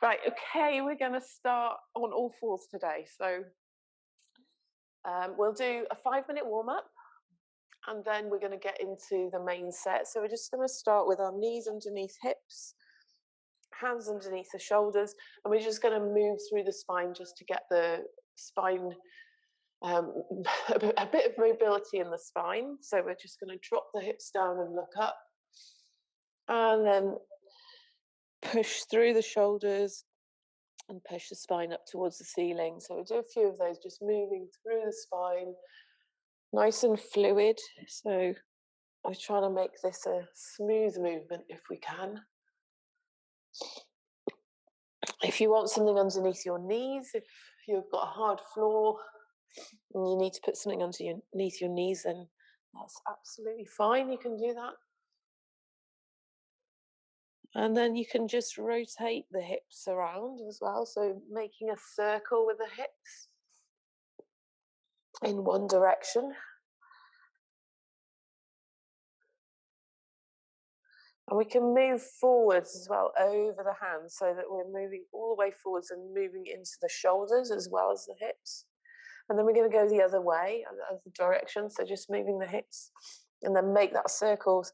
Right, okay, we're going to start on all fours today. So we'll do a 5-minute warm-up, and then we're going to get into the main set. So we're just going to start with our knees underneath hips, hands underneath the shoulders, and we're just going to move through the spine just to get the spine, a bit of mobility in the spine. So we're just going to drop the hips down and look up, and then push through the shoulders and push the spine up towards the ceiling. So we'll do a few of those, just moving through the spine, nice and fluid. So we're trying to make this a smooth movement if we can. If you want something underneath your knees, if you've got a hard floor and you need to put something underneath your knees, then that's absolutely fine. You can do that. And then you can just rotate the hips around as well. So making a circle with the hips in one direction. And we can move forwards as well over the hands so that we're moving all the way forwards and moving into the shoulders as well as the hips. And then we're going to go the other way, the other direction. So just moving the hips and then make that circle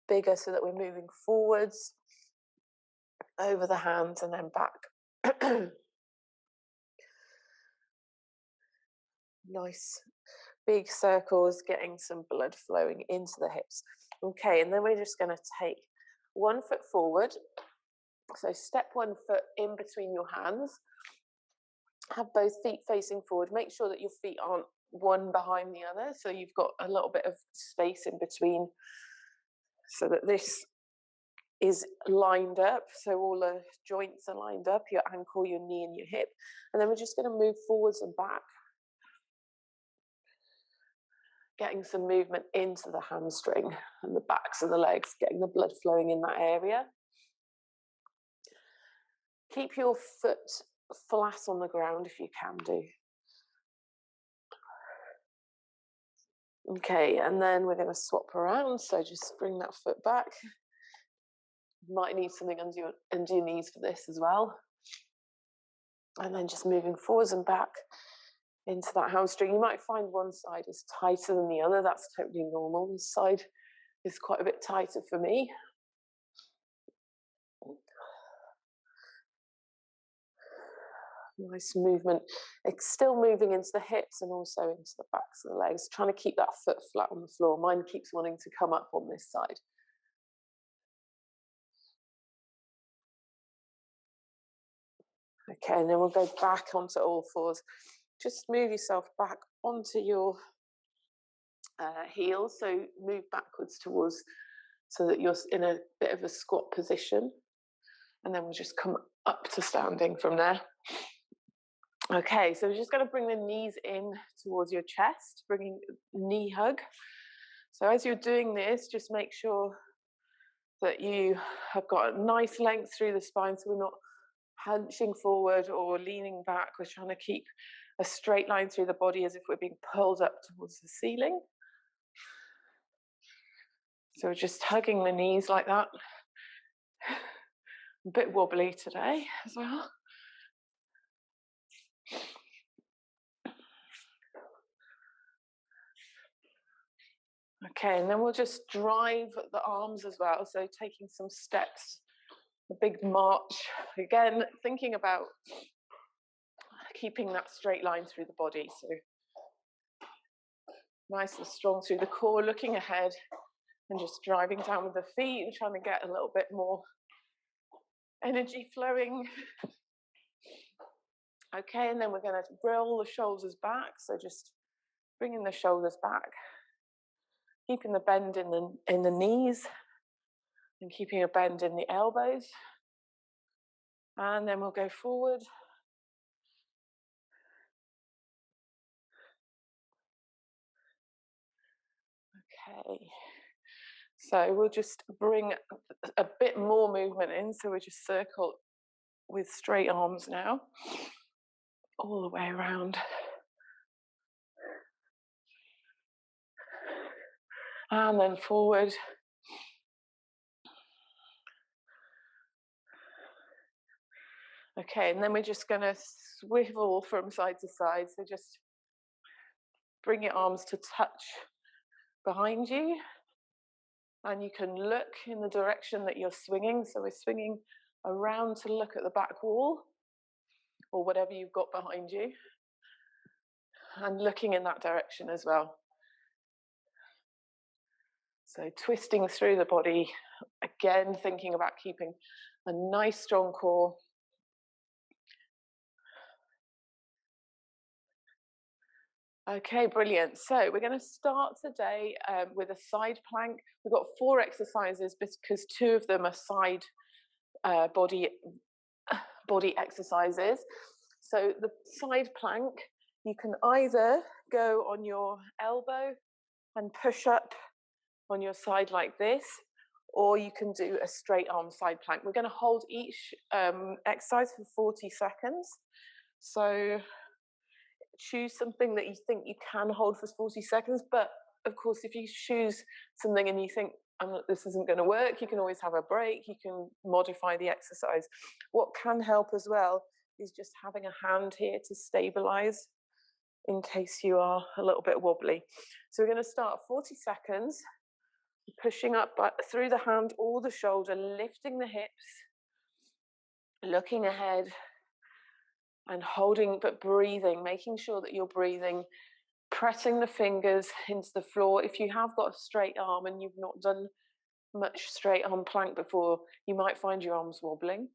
bigger so that we're moving forwards over the hands and then back. Nice big circles, getting some blood flowing into the hips. Okay, and then we're just going to take 1 foot forward. So step 1 foot in between your hands. Have both feet facing forward. Make sure that your feet aren't one behind the other, so you've got a little bit of space in between so that this is lined up, so all the joints are lined up, your ankle, your knee and your hip. And then we're just going to move forwards and back, getting some movement into the hamstring and the backs of the legs, getting the blood flowing in that area. Keep your foot flat on the ground if you can do. Okay, and then we're going to swap around, so just bring that foot back. You might need something under your knees for this as well. And then just moving forwards and back into that hamstring. You might find one side is tighter than the other. That's totally normal. This side is quite a bit tighter for me. Nice movement. It's still moving into the hips and also into the backs of the legs, trying to keep that foot flat on the floor. Mine keeps wanting to come up on this side. Okay, and then we'll go back onto all fours. Just move yourself back onto your heels, so move backwards towards, so that you're in a bit of a squat position. And then we'll just come up to standing from there. Okay, so we're just going to bring the knees in towards your chest, bringing knee hug. So as you're doing this, just make sure that you have got a nice length through the spine, so we're not hunching forward or leaning back. We're trying to keep a straight line through the body as if we're being pulled up towards the ceiling. So we're just hugging the knees like that. A bit wobbly today as well. Okay, and then we'll just drive the arms as well. So taking some steps, a big march. Again, thinking about keeping that straight line through the body. So nice and strong through the core, looking ahead and just driving down with the feet and trying to get a little bit more energy flowing. Okay, and then we're going to roll the shoulders back. So just bringing the shoulders back, keeping the bend in the knees and keeping a bend in the elbows. And then we'll go forward. Okay, so we'll just bring a bit more movement in. So we just circle with straight arms now, all the way around. And then forward. Okay, and then we're just going to swivel from side to side. So just bring your arms to touch behind you. And you can look in the direction that you're swinging. So we're swinging around to look at the back wall or whatever you've got behind you. And looking in that direction as well. So twisting through the body, again, thinking about keeping a nice strong core. Okay, brilliant. So we're going to start today with a side plank. We've got 4 exercises because 2 of them are side body exercises. So the side plank, you can either go on your elbow and push up on your side like this, or you can do a straight arm side plank. We're going to hold each exercise for 40 seconds. So choose something that you think you can hold for 40 seconds. But of course, if you choose something and you think, this isn't going to work, you can always have a break. You can modify the exercise. What can help as well is just having a hand here to stabilize in case you are a little bit wobbly. So we're going to start 40 seconds, pushing up through the hand or the shoulder, lifting the hips, looking ahead, and holding, but breathing, making sure that you're breathing, pressing the fingers into the floor. If you have got a straight arm and you've not done much straight arm plank before, you might find your arms wobbling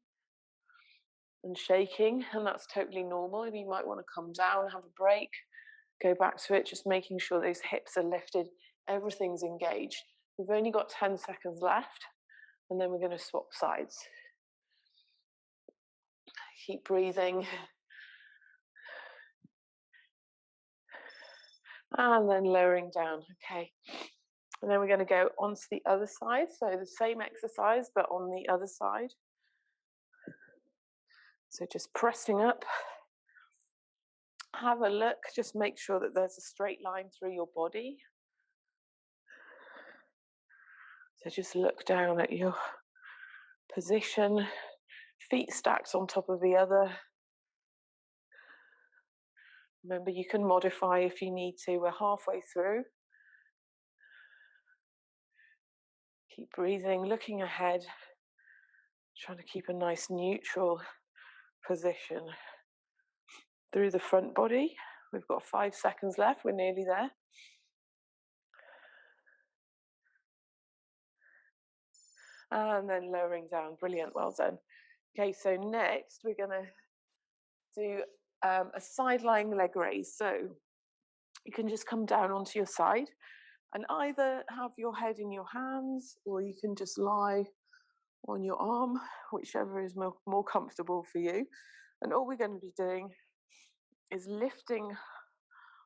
and shaking, and that's totally normal. And you might want to come down, have a break, go back to it, just making sure those hips are lifted, everything's engaged. We've only got 10 seconds left, and then we're going to swap sides. Keep breathing. And then lowering down, okay. And then we're going to go onto the other side. So the same exercise, but on the other side. So just pressing up. Have a look, just make sure that there's a straight line through your body. So just look down at your position, feet stacked on top of the other. Remember, you can modify if you need to. We're halfway through. Keep breathing, looking ahead, trying to keep a nice neutral position through the front body. We've got 5 seconds left, we're nearly there. And then lowering down, brilliant, well done. Okay, so next we're gonna do a side lying leg raise. So you can just come down onto your side and either have your head in your hands, or you can just lie on your arm, whichever is more comfortable for you. And all we're going to be doing is lifting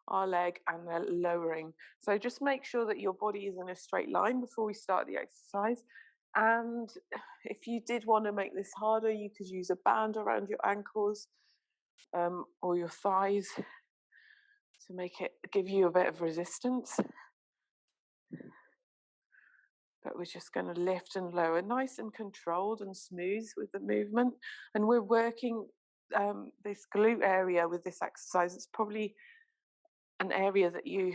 our leg and then lowering. So just make sure that your body is in a straight line before we start the exercise. And if you did want to make this harder, you could use a band around your ankles or your thighs to make it give you a bit of resistance. But we're just going to lift and lower, nice and controlled and smooth with the movement. And we're working this glute area with this exercise. It's probably an area that you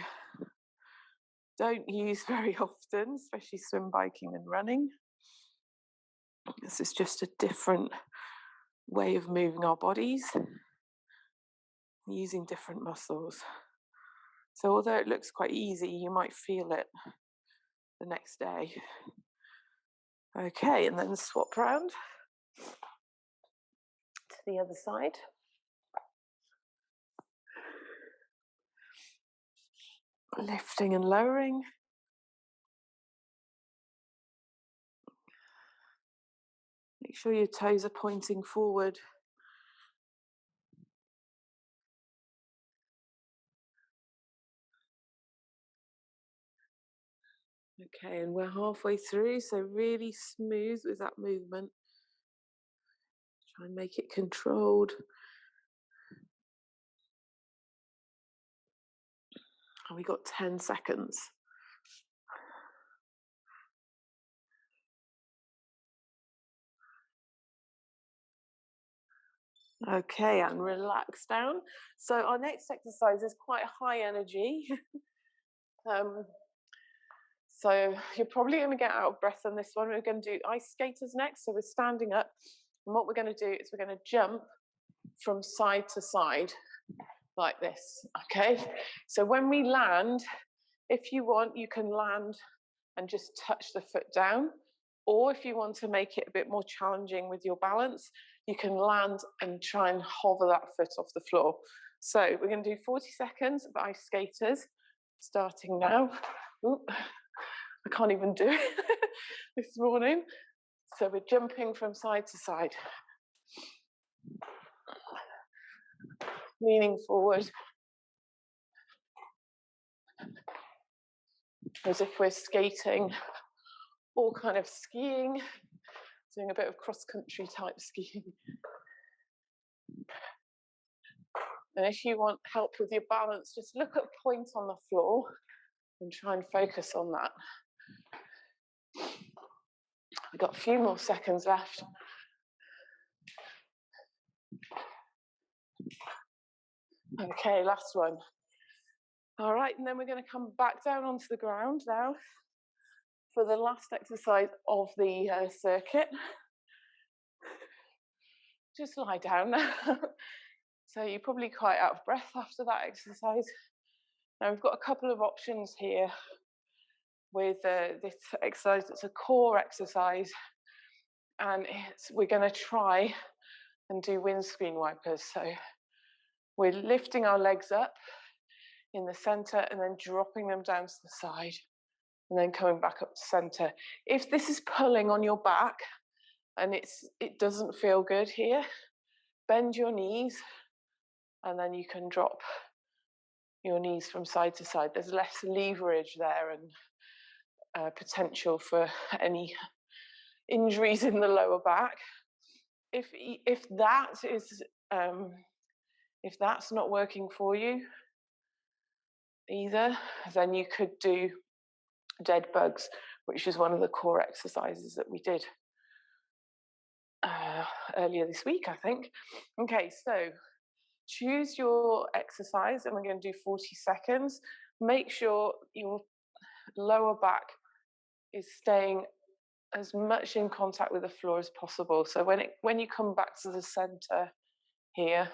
don't use very often, especially swim, biking and running. This is just a different way of moving our bodies, using different muscles. So although it looks quite easy, you might feel it the next day. Okay, and then swap round to the other side. Lifting and lowering. Make sure your toes are pointing forward. Okay, and we're halfway through, so really smooth with that movement. Try and make it controlled. And we got 10 seconds. Okay, and relax down. So our next exercise is quite high energy. So you're probably going to get out of breath on this one. We're going to do ice skaters next. So we're standing up. And what we're going to do is we're going to jump from side to side like this, okay? So when we land, if you want, you can land and just touch the foot down. Or if you want to make it a bit more challenging with your balance, you can land and try and hover that foot off the floor. So we're going to do 40 seconds of ice skaters, starting now. Ooh, I can't even do it this morning. So we're jumping from side to side. Leaning forward. As if we're skating or kind of skiing, doing a bit of cross-country type skiing. And if you want help with your balance, just look at a point on the floor and try and focus on that. We've got a few more seconds left. Okay, last one. All right, and then we're going to come back down onto the ground now for the last exercise of the circuit. Just lie down now. So you're probably quite out of breath after that exercise. Now we've got a couple of options here with this exercise. It's a core exercise, and we're going to try and do windscreen wipers. So we're lifting our legs up in the center and then dropping them down to the side and then coming back up to center. If this is pulling on your back and it doesn't feel good here, bend your knees and then you can drop your knees from side to side. There's less leverage there and potential for any injuries in the lower back. If that's not working for you either, then you could do dead bugs, which is one of the core exercises that we did earlier this week, I think. Okay, so choose your exercise and we're going to do 40 seconds. Make sure your lower back is staying as much in contact with the floor as possible. So when you come back to the center here,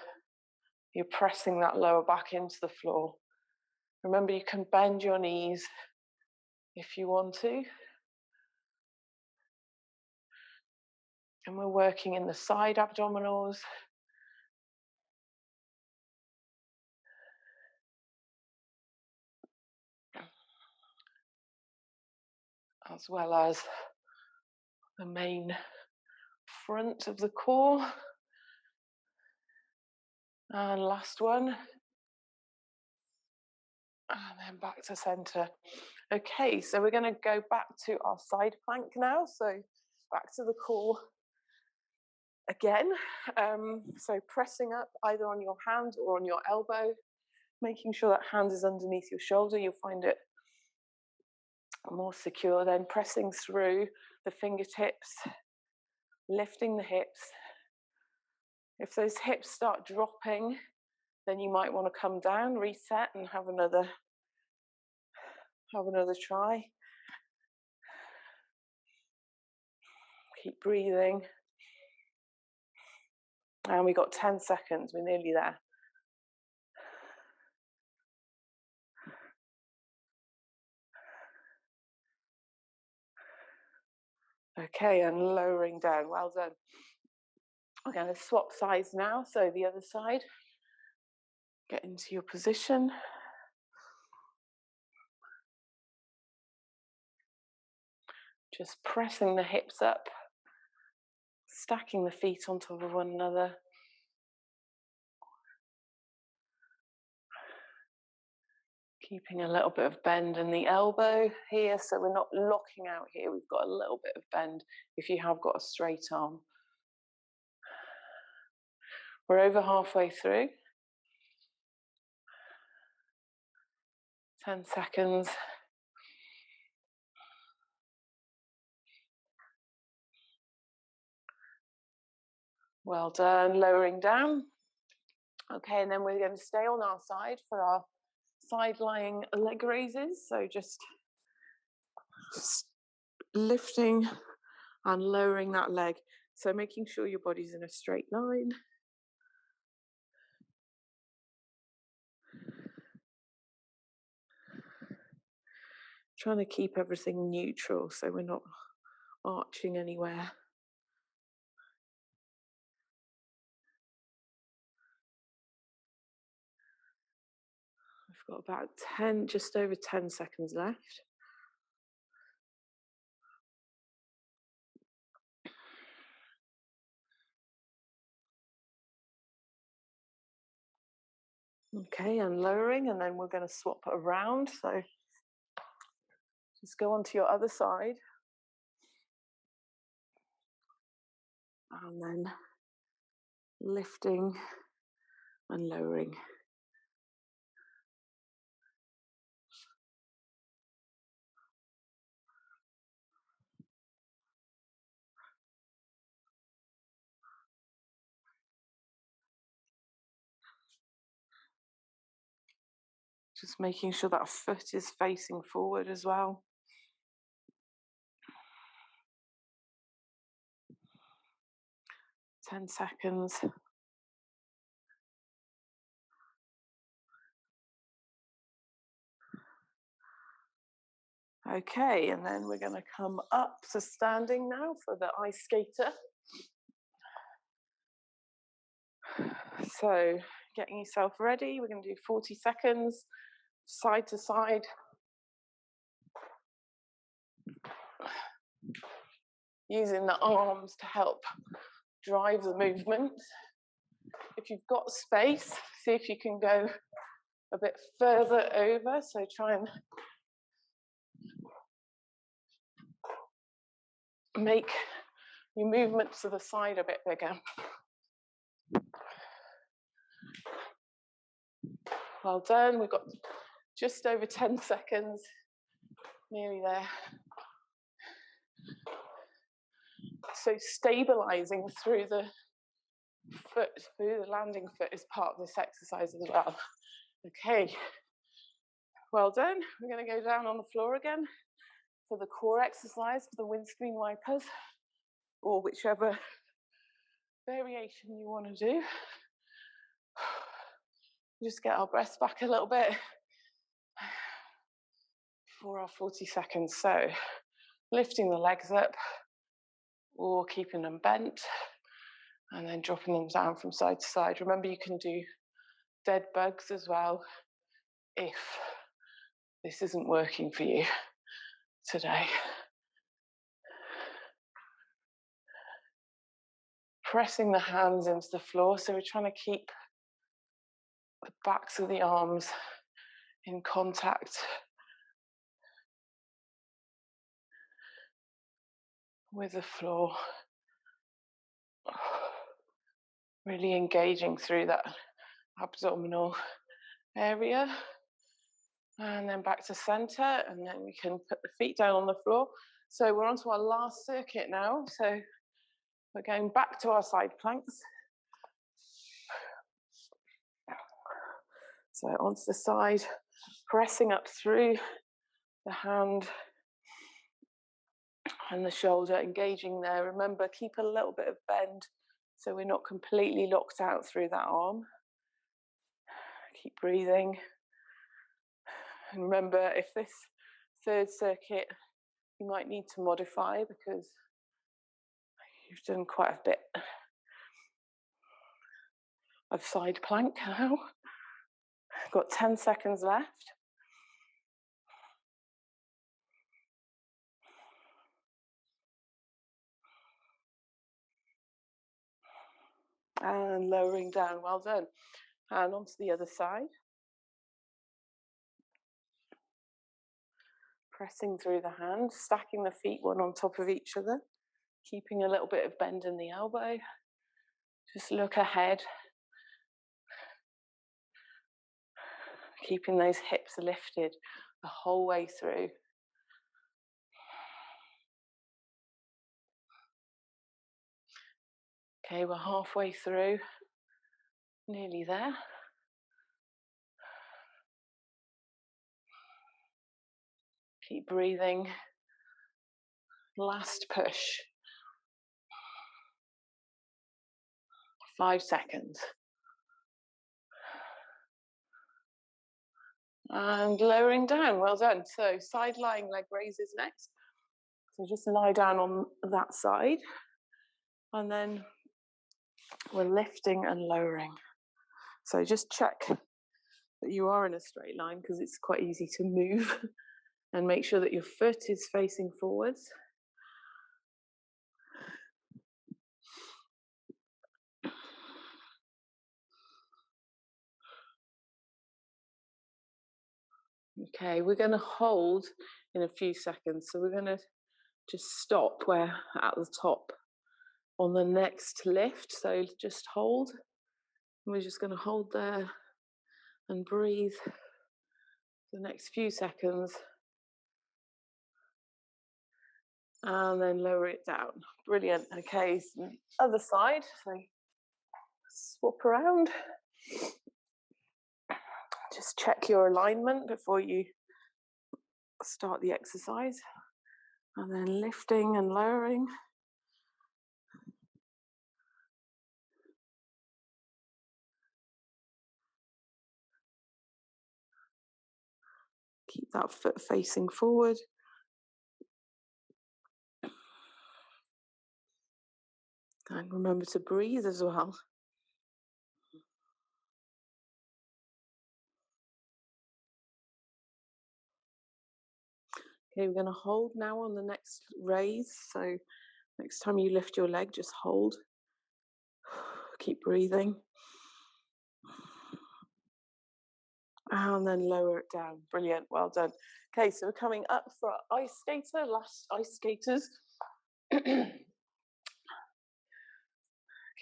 you're pressing that lower back into the floor. Remember, you can bend your knees if you want to. And we're working in the side abdominals. As well as the main front of the core. And last one. And then back to center. Okay, so we're going to go back to our side plank now. So back to the core again. So pressing up either on your hand or on your elbow, making sure that hand is underneath your shoulder. You'll find it more secure. Then pressing through the fingertips, lifting the hips. If those hips start dropping, then you might want to come down, reset, and have another try. Keep breathing. And we got 10 seconds, we're nearly there. Okay, and lowering down, well done. We're going to swap sides now, so the other side. Get into your position. Just pressing the hips up, stacking the feet on top of one another. Keeping a little bit of bend in the elbow here, so we're not locking out here. We've got a little bit of bend if you have got a straight arm. We're over halfway through. 10 seconds. Well done, lowering down. Okay, and then we're going to stay on our side for our side lying leg raises. So just lifting and lowering that leg. So making sure your body's in a straight line. Trying to keep everything neutral so we're not arching anywhere. I've got about 10, just over 10 seconds left. Okay, and lowering, and then we're going to swap around. So just go onto your other side. And then lifting and lowering. Just making sure that foot is facing forward as well. Ten seconds. Okay, and then we're going to come up to standing now for the ice skater. So getting yourself ready, we're going to do 40 seconds, side to side. Using the arms to help drive the movement. If you've got space, see if you can go a bit further over, so try and make your movement to the side a bit bigger. Well done, we've got just over 10 seconds, nearly there. So stabilizing through the foot, through the landing foot is part of this exercise as well. Okay, well done. We're going to go down on the floor again for the core exercise for the windscreen wipers, or whichever variation you want to do. Just get our breath back a little bit for our 40 seconds. So lifting the legs up or keeping them bent and then dropping them down from side to side. Remember, you can do dead bugs as well if this isn't working for you today. Pressing the hands into the floor, so we're trying to keep the backs of the arms in contact with the floor. Really engaging through that abdominal area. And then back to center, and then we can put the feet down on the floor. So we're on to our last circuit now. So we're going back to our side planks. So onto the side, pressing up through the hand and the shoulder, engaging there. Remember, keep a little bit of bend so we're not completely locked out through that arm. Keep breathing. And remember, if this third circuit, you might need to modify because you've done quite a bit of side plank now. Got 10 seconds left. And lowering down, well done. And onto the other side. Pressing through the hand, stacking the feet one on top of each other, keeping a little bit of bend in the elbow. Just look ahead. Keeping those hips lifted the whole way through. Okay, we're halfway through, nearly there. Keep breathing. Last push. 5 seconds. And lowering down, well done. So side lying leg raises next. So just lie down on that side. And then we're lifting and lowering. So just check that you are in a straight line because it's quite easy to move. And make sure that your foot is facing forwards. Okay, we're going to hold in a few seconds. So we're going to just stop where at the top on the next lift. So just hold. We're just going to hold there and breathe the next few seconds. And then lower it down. Brilliant. Okay, so other side. So swap around. Just check your alignment before you start the exercise. And then lifting and lowering. Keep that foot facing forward. And remember to breathe as well. Okay, we're going to hold now on the next raise. So next time you lift your leg, just hold. Keep breathing. And then lower it down. Brilliant, well done. Okay, so we're coming up for our ice skater, last ice skaters.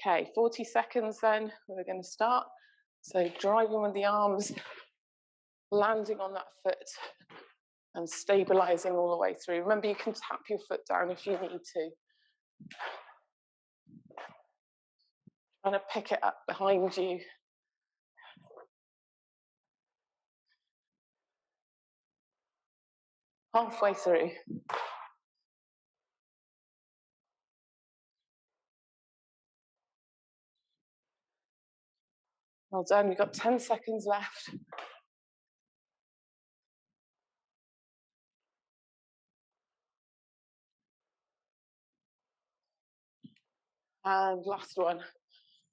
Okay, 40 seconds then, we're going to start. So driving with the arms, landing on that foot, and stabilizing all the way through. Remember, you can tap your foot down if you need to. Trying to pick it up behind you. Halfway through. Well done, we've got 10 seconds left. And last one.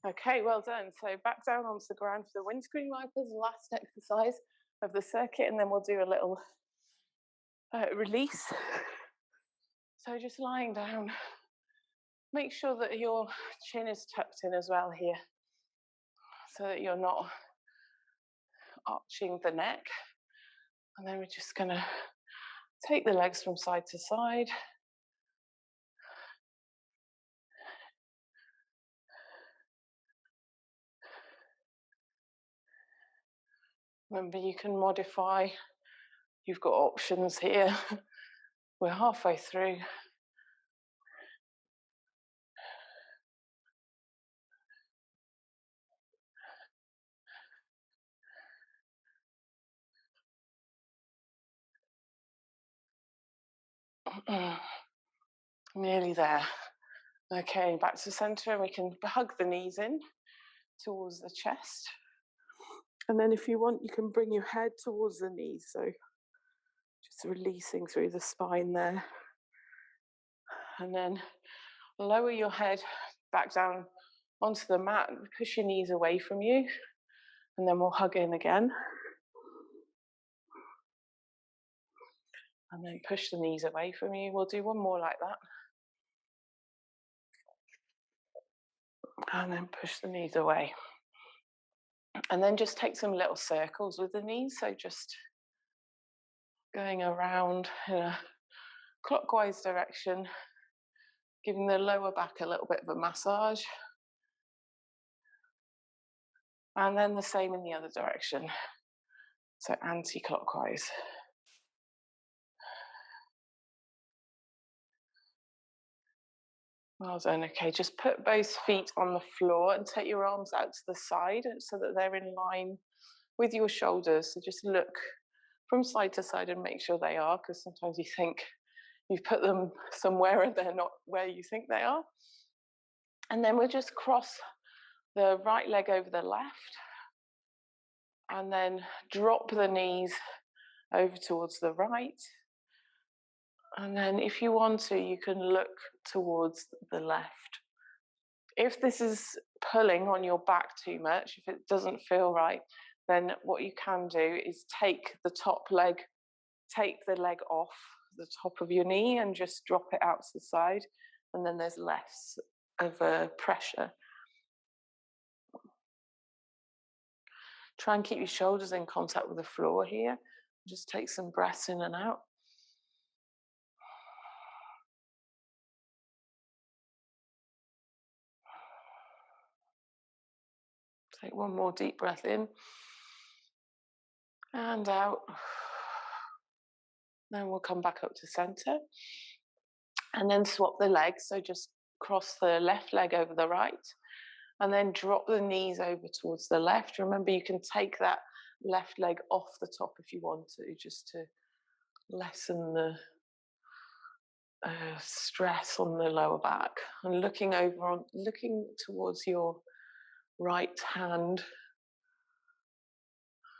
Okay, well done. So back down onto the ground for the windscreen wipers, last exercise of the circuit, and then we'll do a little release. So just lying down. Make sure that your chin is tucked in as well here, so that you're not arching the neck. And then we're just gonna take the legs from side to side. Remember, you can modify. You've got options here. We're halfway through. Nearly there. Okay, back to center, and we can hug the knees in towards the chest. And then if you want, you can bring your head towards the knees. So just releasing through the spine there. And then lower your head back down onto the mat and push your knees away from you. And then we'll hug in again. And then push the knees away from you. We'll do one more like that. And then push the knees away. And then just take some little circles with the knees. So just going around in a clockwise direction, giving the lower back a little bit of a massage. And then the same in the other direction. So anti-clockwise. Well done. Okay, just put both feet on the floor and take your arms out to the side so that they're in line with your shoulders. So just look from side to side and make sure they are, because sometimes you think you've put them somewhere and they're not where you think they are. And then we'll just cross the right leg over the left and then drop the knees over towards the right. And then if you want to, you can look towards the left. If this is pulling on your back too much, if it doesn't feel right, then what you can do is take the leg off the top of your knee and just drop it out to the side, and then there's less of a pressure. Try and keep your shoulders in contact with the floor here. Just take some breaths in and out. Take one more deep breath in and out. Then we'll come back up to center and then swap the legs. So just cross the left leg over the right and then drop the knees over towards the left. Remember, you can take that left leg off the top if you want to, just to lessen the stress on the lower back. And looking towards your right hand